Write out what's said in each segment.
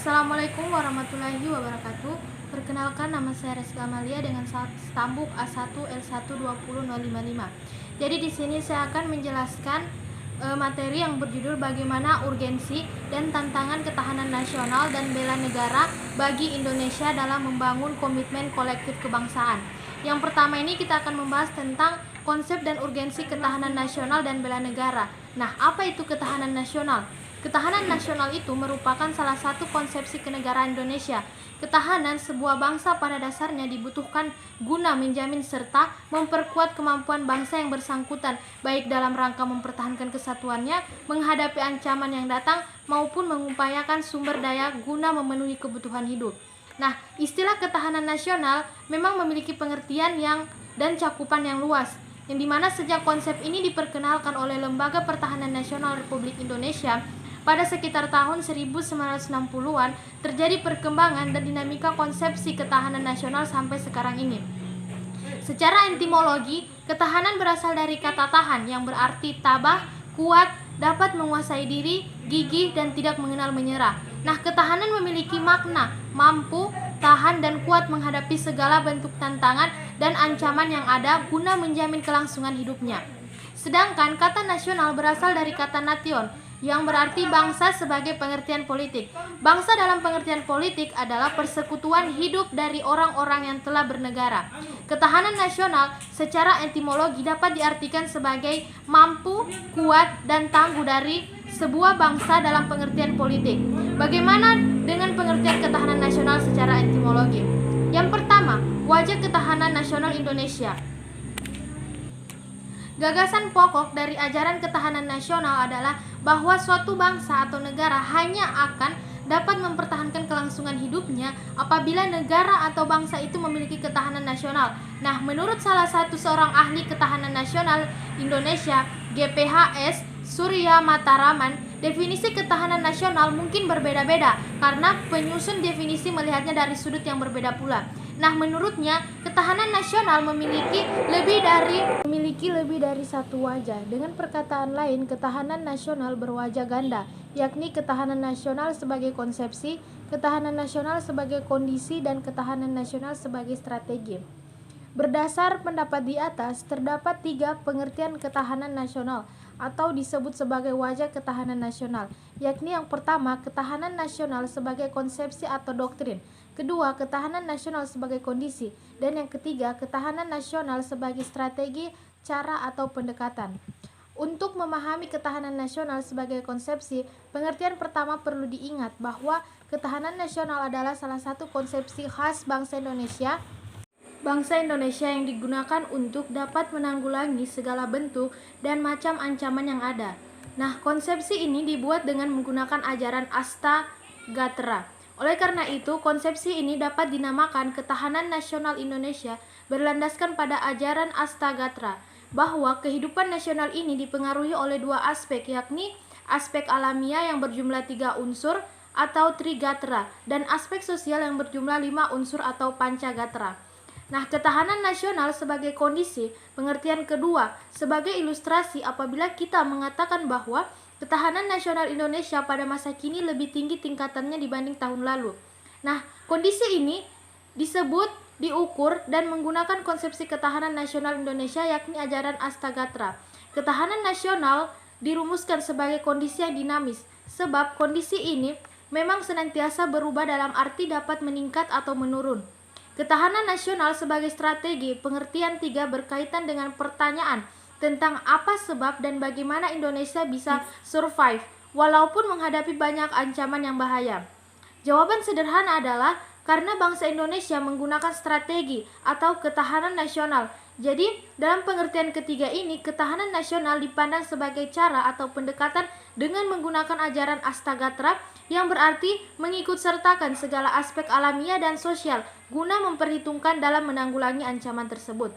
Assalamualaikum warahmatullahi wabarakatuh. Perkenalkan, nama saya Reska Amalia dengan stambuk A1L12055. Jadi di sini saya akan menjelaskan materi yang berjudul bagaimana urgensi dan tantangan ketahanan nasional dan bela negara bagi Indonesia dalam membangun komitmen kolektif kebangsaan. Yang pertama ini kita akan membahas tentang konsep dan urgensi ketahanan nasional dan bela negara. Nah, apa itu ketahanan nasional? Ketahanan nasional itu merupakan salah satu konsepsi kenegaraan Indonesia. Ketahanan sebuah bangsa pada dasarnya dibutuhkan guna menjamin serta memperkuat kemampuan bangsa yang bersangkutan, baik dalam rangka mempertahankan kesatuannya, menghadapi ancaman yang datang, maupun mengupayakan sumber daya guna memenuhi kebutuhan hidup. Nah, istilah ketahanan nasional memang memiliki pengertian dan cakupan yang luas, yang dimana sejak konsep ini diperkenalkan oleh Lembaga Pertahanan Nasional Republik Indonesia pada sekitar tahun 1960-an, terjadi perkembangan dan dinamika konsepsi ketahanan nasional sampai sekarang ini. Secara etimologi, ketahanan berasal dari kata tahan yang berarti tabah, kuat, dapat menguasai diri, gigih, dan tidak mengenal menyerah. Nah, ketahanan memiliki makna mampu, tahan, dan kuat menghadapi segala bentuk tantangan dan ancaman yang ada guna menjamin kelangsungan hidupnya. Sedangkan kata nasional berasal dari kata nation, yang berarti bangsa sebagai pengertian politik. Bangsa dalam pengertian politik adalah persekutuan hidup dari orang-orang yang telah bernegara. Ketahanan nasional secara etimologi dapat diartikan sebagai mampu, kuat, dan tangguh dari sebuah bangsa dalam pengertian politik. Bagaimana dengan pengertian ketahanan nasional secara etimologi? Yang pertama, wajah ketahanan nasional Indonesia. Gagasan pokok dari ajaran ketahanan nasional adalah bahwa suatu bangsa atau negara hanya akan dapat mempertahankan kelangsungan hidupnya apabila negara atau bangsa itu memiliki ketahanan nasional. Nah, menurut salah satu seorang ahli ketahanan nasional Indonesia, GPHS Surya Mataraman, definisi ketahanan nasional mungkin berbeda-beda karena penyusun definisi melihatnya dari sudut yang berbeda pula. Nah, menurutnya ketahanan nasional memiliki lebih dari satu wajah. Dengan perkataan lain, ketahanan nasional berwajah ganda, yakni ketahanan nasional sebagai konsepsi, ketahanan nasional sebagai kondisi, dan ketahanan nasional sebagai strategi. Berdasar pendapat di atas, terdapat 3 pengertian ketahanan nasional atau disebut sebagai wajah ketahanan nasional, yakni yang pertama, ketahanan nasional sebagai konsepsi atau doktrin, kedua, ketahanan nasional sebagai kondisi, dan yang ketiga, ketahanan nasional sebagai strategi, cara, atau pendekatan. Untuk memahami ketahanan nasional sebagai konsepsi, pengertian pertama perlu diingat bahwa ketahanan nasional adalah salah satu konsepsi khas bangsa Indonesia yang digunakan untuk dapat menanggulangi segala bentuk dan macam ancaman yang ada. Nah, konsepsi ini dibuat dengan menggunakan ajaran Astagatra. Oleh karena itu, konsepsi ini dapat dinamakan ketahanan nasional Indonesia berlandaskan pada ajaran Astagatra, bahwa kehidupan nasional ini dipengaruhi oleh 2 aspek, yakni aspek alamiah yang berjumlah 3 unsur atau Trigatra, dan aspek sosial yang berjumlah 5 unsur atau Pancagatra. Nah, ketahanan nasional sebagai kondisi, pengertian kedua, sebagai ilustrasi apabila kita mengatakan bahwa ketahanan nasional Indonesia pada masa kini lebih tinggi tingkatannya dibanding tahun lalu. Nah, kondisi ini disebut, diukur, dan menggunakan konsepsi ketahanan nasional Indonesia yakni ajaran Astagatra. Ketahanan nasional dirumuskan sebagai kondisi yang dinamis, sebab kondisi ini memang senantiasa berubah dalam arti dapat meningkat atau menurun. Ketahanan nasional sebagai strategi, pengertian 3 berkaitan dengan pertanyaan tentang apa sebab dan bagaimana Indonesia bisa survive walaupun menghadapi banyak ancaman yang bahaya. Jawaban sederhana adalah karena bangsa Indonesia menggunakan strategi atau ketahanan nasional. Jadi, dalam pengertian ketiga ini, ketahanan nasional dipandang sebagai cara atau pendekatan dengan menggunakan ajaran Astagatra yang berarti mengikut sertakan segala aspek alamiah dan sosial guna memperhitungkan dalam menanggulangi ancaman tersebut.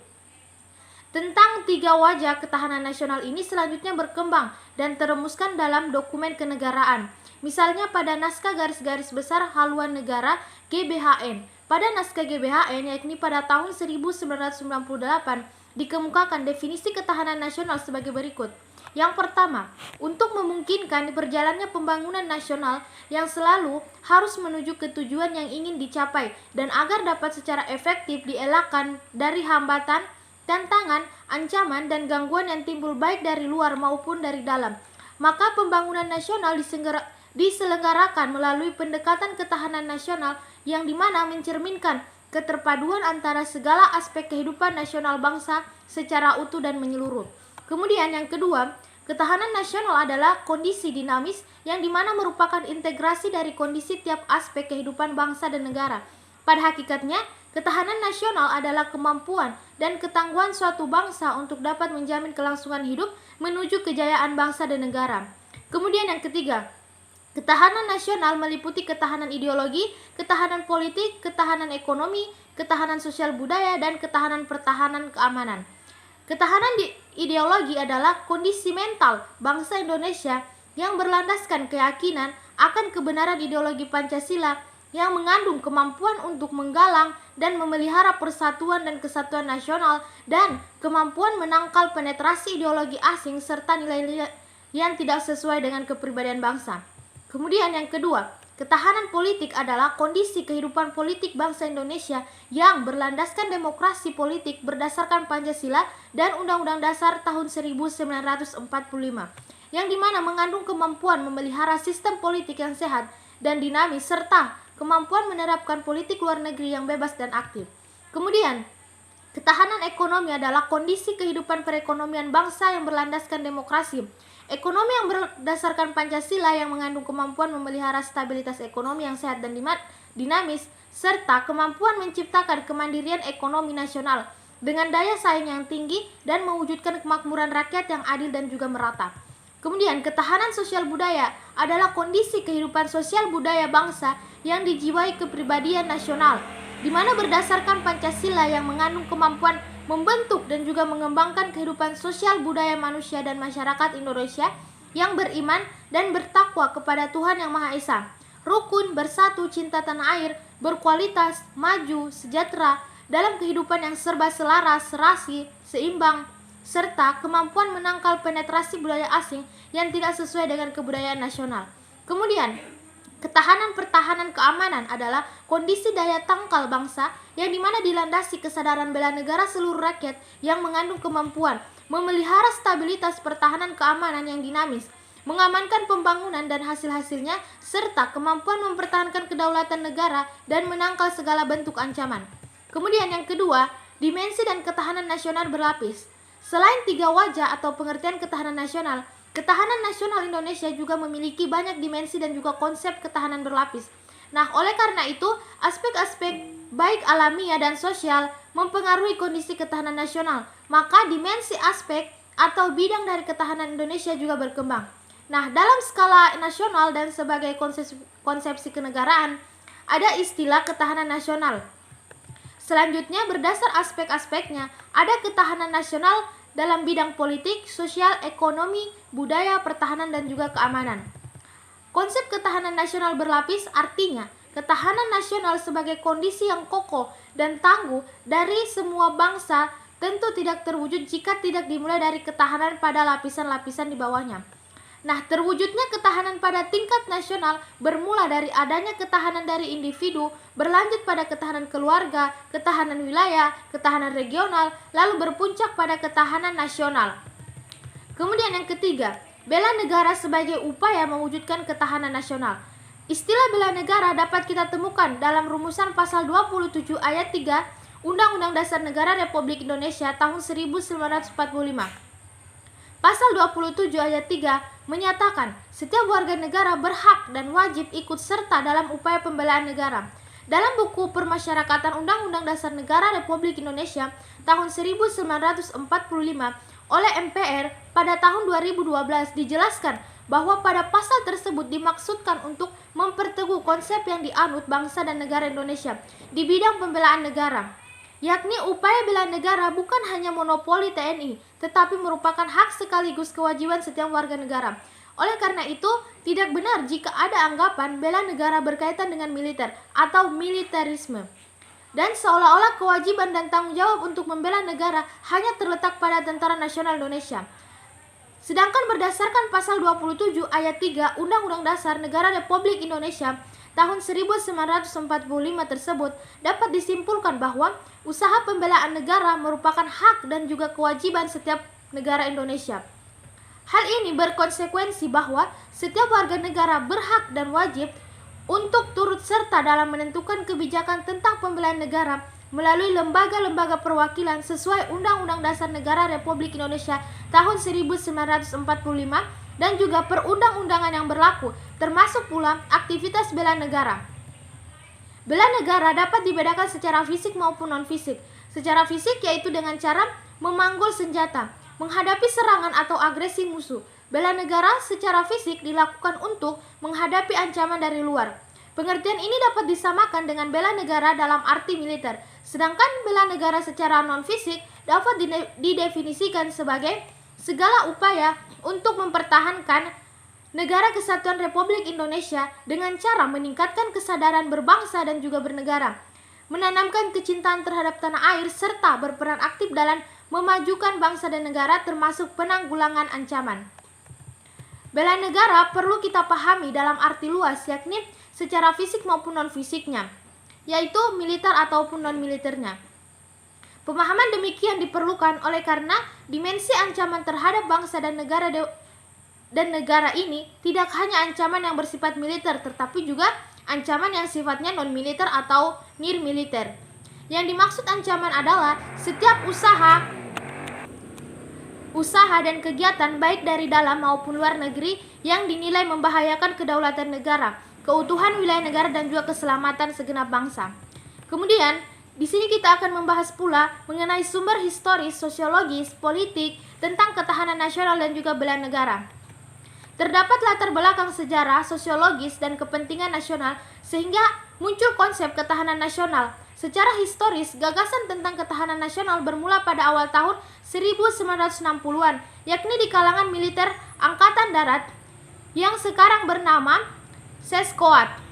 Tentang 3 wajah ketahanan nasional ini selanjutnya berkembang dan terumuskan dalam dokumen kenegaraan. Misalnya pada naskah garis-garis besar haluan negara GBHN. Pada naskah GBHN, yakni pada tahun 1998, dikemukakan definisi ketahanan nasional sebagai berikut. Yang pertama, untuk memungkinkan berjalannya pembangunan nasional yang selalu harus menuju ke tujuan yang ingin dicapai dan agar dapat secara efektif dielakkan dari hambatan, tantangan, ancaman, dan gangguan yang timbul baik dari luar maupun dari dalam. Maka pembangunan nasional diselenggarakan melalui pendekatan ketahanan nasional yang dimana mencerminkan keterpaduan antara segala aspek kehidupan nasional bangsa secara utuh dan menyeluruh. Kemudian yang kedua, ketahanan nasional adalah kondisi dinamis yang dimana merupakan integrasi dari kondisi tiap aspek kehidupan bangsa dan negara. Pada hakikatnya, ketahanan nasional adalah kemampuan dan ketangguhan suatu bangsa untuk dapat menjamin kelangsungan hidup menuju kejayaan bangsa dan negara. Kemudian yang ketiga, ketahanan nasional meliputi ketahanan ideologi, ketahanan politik, ketahanan ekonomi, ketahanan sosial budaya, dan ketahanan pertahanan keamanan. Ketahanan ideologi adalah kondisi mental bangsa Indonesia yang berlandaskan keyakinan akan kebenaran ideologi Pancasila yang mengandung kemampuan untuk menggalang dan memelihara persatuan dan kesatuan nasional dan kemampuan menangkal penetrasi ideologi asing serta nilai-nilai yang tidak sesuai dengan kepribadian bangsa. Kemudian yang kedua, ketahanan politik adalah kondisi kehidupan politik bangsa Indonesia yang berlandaskan demokrasi politik berdasarkan Pancasila dan Undang-Undang Dasar tahun 1945, yang dimana mengandung kemampuan memelihara sistem politik yang sehat dan dinamis serta kemampuan menerapkan politik luar negeri yang bebas dan aktif. Kemudian, ketahanan ekonomi adalah kondisi kehidupan perekonomian bangsa yang berlandaskan demokrasi. Ekonomi yang berdasarkan Pancasila yang mengandung kemampuan memelihara stabilitas ekonomi yang sehat dan dinamis, serta kemampuan menciptakan kemandirian ekonomi nasional dengan daya saing yang tinggi dan mewujudkan kemakmuran rakyat yang adil dan juga merata. Kemudian, ketahanan sosial budaya adalah kondisi kehidupan sosial budaya bangsa yang dijiwai kepribadian nasional, di mana berdasarkan Pancasila yang mengandung kemampuan membentuk dan juga mengembangkan kehidupan sosial budaya manusia dan masyarakat Indonesia yang beriman dan bertakwa kepada Tuhan Yang Maha Esa, rukun, bersatu, cinta tanah air, berkualitas, maju, sejahtera, dalam kehidupan yang serba selaras, serasi, seimbang, serta kemampuan menangkal penetrasi budaya asing yang tidak sesuai dengan kebudayaan nasional. Kemudian, ketahanan pertahanan keamanan adalah kondisi daya tangkal bangsa yang dimana dilandasi kesadaran bela negara seluruh rakyat yang mengandung kemampuan memelihara stabilitas pertahanan keamanan yang dinamis, mengamankan pembangunan dan hasil-hasilnya, serta kemampuan mempertahankan kedaulatan negara dan menangkal segala bentuk ancaman. Kemudian yang kedua, dimensi dan ketahanan nasional berlapis. Selain tiga wajah atau pengertian ketahanan nasional Indonesia juga memiliki banyak dimensi dan juga konsep ketahanan berlapis. Nah, oleh karena itu, aspek-aspek baik alamiah dan sosial mempengaruhi kondisi ketahanan nasional. Maka dimensi aspek atau bidang dari ketahanan Indonesia juga berkembang. Nah, dalam skala nasional dan sebagai konsepsi kenegaraan, ada istilah ketahanan nasional. Selanjutnya, berdasar aspek-aspeknya, ada ketahanan nasional dalam bidang politik, sosial, ekonomi, budaya, pertahanan, dan juga keamanan. Konsep ketahanan nasional berlapis artinya ketahanan nasional sebagai kondisi yang kokoh dan tangguh dari semua bangsa tentu tidak terwujud jika tidak dimulai dari ketahanan pada lapisan-lapisan di bawahnya. Nah, terwujudnya ketahanan pada tingkat nasional bermula dari adanya ketahanan dari individu, berlanjut pada ketahanan keluarga, ketahanan wilayah, ketahanan regional, lalu berpuncak pada ketahanan nasional. Kemudian yang ketiga, bela negara sebagai upaya mewujudkan ketahanan nasional. Istilah bela negara dapat kita temukan dalam rumusan pasal 27 ayat 3 Undang-Undang Dasar Negara Republik Indonesia tahun 1945. Pasal 27 ayat 3 menyatakan setiap warga negara berhak dan wajib ikut serta dalam upaya pembelaan negara. Dalam buku Permasyarakatan Undang-Undang Dasar Negara Republik Indonesia tahun 1945 oleh MPR pada tahun 2012 dijelaskan bahwa pada pasal tersebut dimaksudkan untuk memperteguh konsep yang dianut bangsa dan negara Indonesia di bidang pembelaan negara, yakni upaya bela negara bukan hanya monopoli TNI, tetapi merupakan hak sekaligus kewajiban setiap warga negara. Oleh karena itu, tidak benar jika ada anggapan bela negara berkaitan dengan militer atau militerisme. Dan seolah-olah kewajiban dan tanggung jawab untuk membela negara hanya terletak pada Tentara Nasional Indonesia. Sedangkan berdasarkan pasal 27 ayat 3 Undang-Undang Dasar Negara Republik Indonesia tahun 1945 tersebut dapat disimpulkan bahwa usaha pembelaan negara merupakan hak dan juga kewajiban setiap negara Indonesia. Hal ini berkonsekuensi bahwa setiap warga negara berhak dan wajib untuk turut serta dalam menentukan kebijakan tentang pembelaan negara melalui lembaga-lembaga perwakilan sesuai Undang-Undang Dasar Negara Republik Indonesia tahun 1945 dan juga perundang-undangan yang berlaku, termasuk pula aktivitas bela negara. Bela negara dapat dibedakan secara fisik maupun non-fisik. Secara fisik yaitu dengan cara memanggul senjata, menghadapi serangan atau agresi musuh. Bela negara secara fisik dilakukan untuk menghadapi ancaman dari luar. Pengertian ini dapat disamakan dengan bela negara dalam arti militer. Sedangkan bela negara secara non-fisik dapat didefinisikan sebagai segala upaya untuk mempertahankan negara kesatuan Republik Indonesia dengan cara meningkatkan kesadaran berbangsa dan juga bernegara, menanamkan kecintaan terhadap tanah air, serta berperan aktif dalam memajukan bangsa dan negara termasuk penanggulangan ancaman. Bela negara perlu kita pahami dalam arti luas, yakni secara fisik maupun non-fisiknya, yaitu militer ataupun non-militernya. Pemahaman demikian diperlukan oleh karena dimensi ancaman terhadap bangsa dan negara ini tidak hanya ancaman yang bersifat militer, tetapi juga ancaman yang sifatnya non-militer atau nir-militer. Yang dimaksud ancaman adalah setiap usaha dan kegiatan baik dari dalam maupun luar negeri yang dinilai membahayakan kedaulatan negara, keutuhan wilayah negara dan juga keselamatan segenap bangsa. Kemudian, di sini kita akan membahas pula mengenai sumber historis, sosiologis, politik tentang ketahanan nasional dan juga bela negara. Terdapat latar belakang sejarah, sosiologis, dan kepentingan nasional sehingga muncul konsep ketahanan nasional. Secara historis, gagasan tentang ketahanan nasional bermula pada awal tahun 1960-an, yakni di kalangan militer Angkatan Darat yang sekarang bernama Seskoat.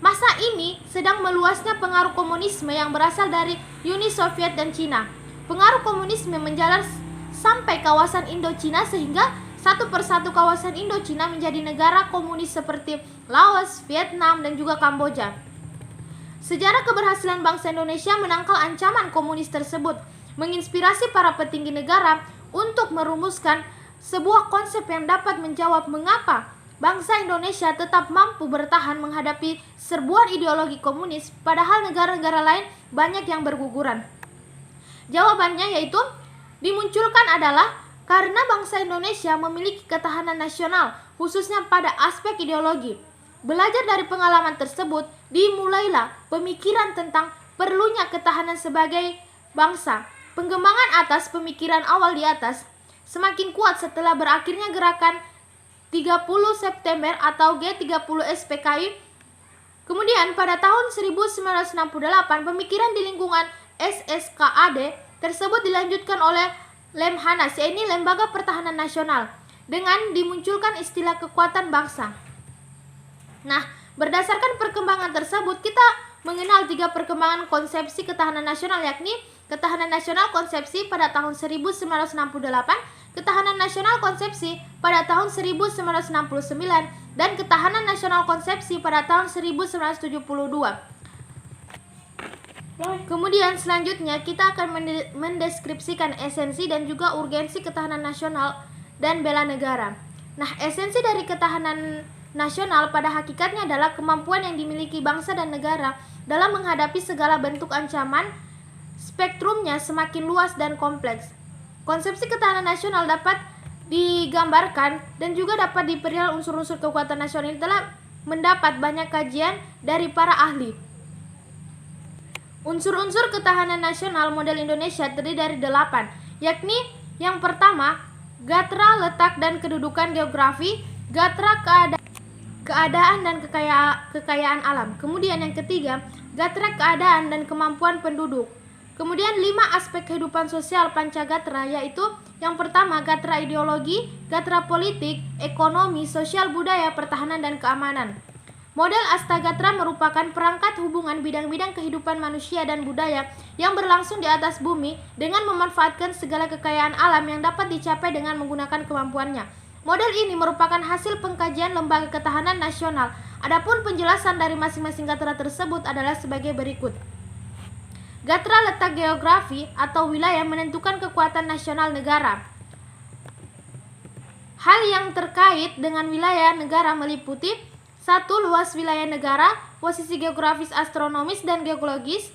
Masa ini sedang meluasnya pengaruh komunisme yang berasal dari Uni Soviet dan Cina. Pengaruh komunisme menjalar sampai kawasan Indochina sehingga satu persatu kawasan Indochina menjadi negara komunis seperti Laos, Vietnam, dan juga Kamboja. Sejarah keberhasilan bangsa Indonesia menangkal ancaman komunis tersebut, menginspirasi para petinggi negara untuk merumuskan sebuah konsep yang dapat menjawab mengapa bangsa Indonesia tetap mampu bertahan menghadapi serbuan ideologi komunis, padahal negara-negara lain banyak yang berguguran. Jawabannya yaitu dimunculkan adalah karena bangsa Indonesia memiliki ketahanan nasional, khususnya pada aspek ideologi. Belajar dari pengalaman tersebut, dimulailah pemikiran tentang perlunya ketahanan sebagai bangsa. Pengembangan atas pemikiran awal di atas semakin kuat setelah berakhirnya gerakan 30 September atau G30 SPKI. Kemudian pada tahun 1968, pemikiran di lingkungan SSKAD tersebut dilanjutkan oleh Lemhanas, yaitu Lembaga Pertahanan Nasional, dengan dimunculkan istilah kekuatan bangsa. Nah, berdasarkan perkembangan tersebut, kita mengenal 3 perkembangan konsepsi ketahanan nasional, yakni ketahanan nasional konsepsi pada tahun 1968, ketahanan nasional konsepsi pada tahun 1969, dan ketahanan nasional konsepsi pada tahun 1972. Kemudian selanjutnya kita akan mendeskripsikan esensi dan juga urgensi ketahanan nasional dan bela negara. Nah, esensi dari ketahanan nasional pada hakikatnya adalah kemampuan yang dimiliki bangsa dan negara dalam menghadapi segala bentuk ancaman. Spektrumnya semakin luas dan kompleks. Konsepsi ketahanan nasional dapat digambarkan dan juga dapat diperihal unsur-unsur kekuatan nasional ini telah mendapat banyak kajian dari para ahli. Unsur-unsur ketahanan nasional model Indonesia terdiri dari 8, yakni yang pertama, gatra, letak, dan kedudukan geografi, gatra, keadaan dan kekayaan alam. Kemudian yang ketiga, gatra, keadaan dan kemampuan penduduk. Kemudian 5 aspek kehidupan sosial Pancagatra, yaitu yang pertama, gatra ideologi, gatra politik, ekonomi, sosial, budaya, pertahanan, dan keamanan. Model Astagatra merupakan perangkat hubungan bidang-bidang kehidupan manusia dan budaya yang berlangsung di atas bumi dengan memanfaatkan segala kekayaan alam yang dapat dicapai dengan menggunakan kemampuannya. Model ini merupakan hasil pengkajian Lembaga Ketahanan Nasional. Adapun penjelasan dari masing-masing gatra tersebut adalah sebagai berikut. Gatra letak geografi atau wilayah menentukan kekuatan nasional negara. Hal yang terkait dengan wilayah negara meliputi 1. Luas wilayah negara, posisi geografis, astronomis, dan geologis,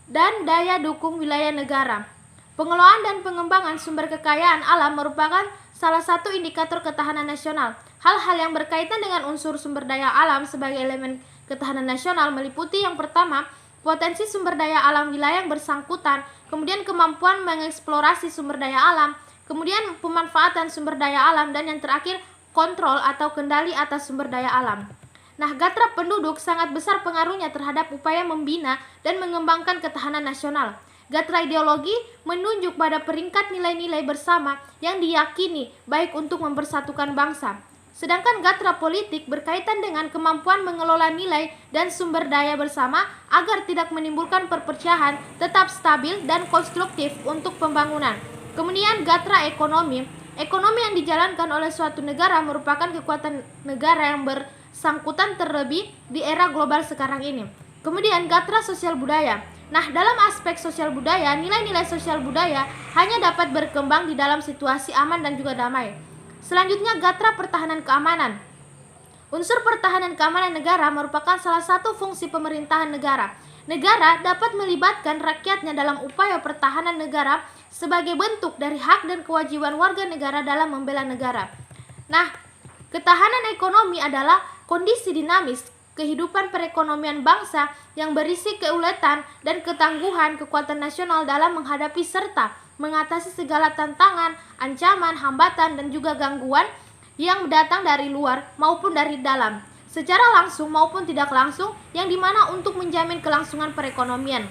dan daya dukung wilayah negara. Pengelolaan dan pengembangan sumber kekayaan alam merupakan salah satu indikator ketahanan nasional. Hal-hal yang berkaitan dengan unsur sumber daya alam sebagai elemen ketahanan nasional meliputi yang pertama, potensi sumber daya alam wilayah yang bersangkutan, kemudian kemampuan mengeksplorasi sumber daya alam, kemudian pemanfaatan sumber daya alam, dan yang terakhir, kontrol atau kendali atas sumber daya alam. Nah, gatra penduduk sangat besar pengaruhnya terhadap upaya membina dan mengembangkan ketahanan nasional. Gatra ideologi menunjuk pada peringkat nilai-nilai bersama yang diyakini baik untuk mempersatukan bangsa. Sedangkan gatra politik berkaitan dengan kemampuan mengelola nilai dan sumber daya bersama agar tidak menimbulkan perpecahan, tetap stabil dan konstruktif untuk pembangunan. Kemudian gatra ekonomi. Ekonomi yang dijalankan oleh suatu negara merupakan kekuatan negara yang bersangkutan terlebih di era global sekarang ini. Kemudian gatra sosial budaya. Nah, dalam aspek sosial budaya, nilai-nilai sosial budaya hanya dapat berkembang di dalam situasi aman dan juga damai. Selanjutnya, gatra pertahanan keamanan. Unsur pertahanan keamanan negara merupakan salah satu fungsi pemerintahan negara. Negara dapat melibatkan rakyatnya dalam upaya pertahanan negara sebagai bentuk dari hak dan kewajiban warga negara dalam membela negara. Nah, ketahanan ekonomi adalah kondisi dinamis kehidupan perekonomian bangsa yang berisi keuletan dan ketangguhan kekuatan nasional dalam menghadapi serta mengatasi segala tantangan, ancaman, hambatan, dan juga gangguan yang datang dari luar maupun dari dalam, secara langsung maupun tidak langsung, yang dimana untuk menjamin kelangsungan perekonomian.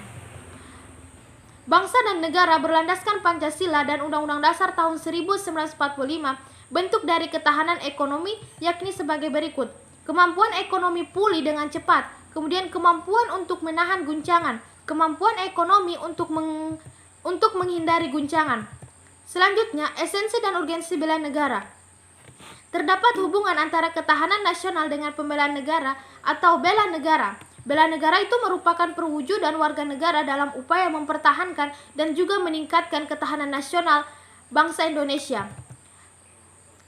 Bangsa dan negara berlandaskan Pancasila dan Undang-Undang Dasar tahun 1945, bentuk dari ketahanan ekonomi yakni sebagai berikut. Kemampuan ekonomi pulih dengan cepat, kemudian kemampuan untuk menahan guncangan, kemampuan ekonomi untuk menghindari guncangan. Selanjutnya, esensi dan urgensi bela negara. Terdapat hubungan antara ketahanan nasional dengan pembelaan negara atau bela negara. Bela negara itu merupakan perwujudan warga negara dalam upaya mempertahankan dan juga meningkatkan ketahanan nasional bangsa Indonesia.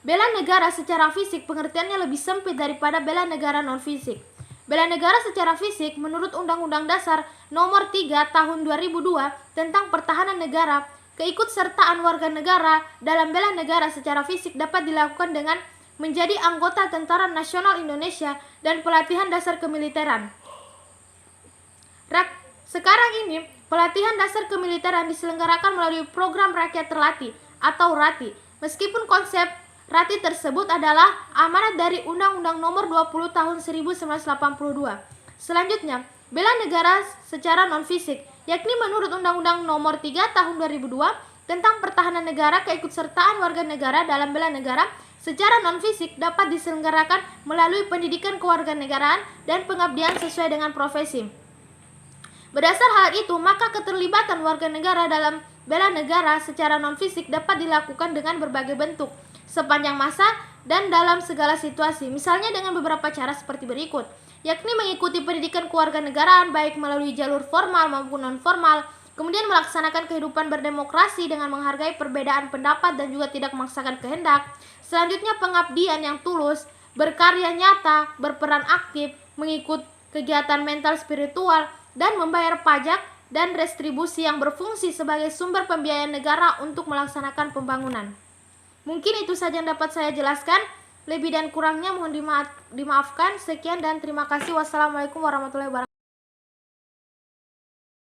Bela negara secara fisik pengertiannya lebih sempit daripada bela negara non-fisik. Bela negara secara fisik menurut Undang-Undang Dasar Nomor 3 Tahun 2002 tentang Pertahanan Negara, keikutsertaan warga negara dalam bela negara secara fisik dapat dilakukan dengan menjadi anggota Tentara Nasional Indonesia dan pelatihan dasar kemiliteran. Sekarang ini, pelatihan dasar kemiliteran diselenggarakan melalui program Rakyat Terlatih atau RATI. Meskipun konsep RATI tersebut adalah amanat dari Undang-Undang Nomor 20 Tahun 1982. Selanjutnya, bela negara secara non-fisik, yakni menurut Undang-Undang Nomor 3 Tahun 2002 tentang Pertahanan Negara, keikutsertaan warga negara dalam bela negara secara non-fisik dapat diselenggarakan melalui pendidikan kewarganegaraan dan pengabdian sesuai dengan profesi. Berdasar hal itu, maka keterlibatan warga negara dalam bela negara secara non-fisik dapat dilakukan dengan berbagai bentuk, sepanjang masa dan dalam segala situasi, misalnya dengan beberapa cara seperti berikut, yakni mengikuti pendidikan kewarganegaraan baik melalui jalur formal maupun non-formal, kemudian melaksanakan kehidupan berdemokrasi dengan menghargai perbedaan pendapat dan juga tidak memaksakan kehendak. Selanjutnya, pengabdian yang tulus, berkarya nyata, berperan aktif, mengikut kegiatan mental spiritual, dan membayar pajak dan restribusi yang berfungsi sebagai sumber pembiayaan negara untuk melaksanakan pembangunan. Mungkin itu saja yang dapat saya jelaskan. Lebih dan kurangnya mohon dimaafkan. Sekian dan terima kasih. Wassalamualaikum warahmatullahi wabarakatuh.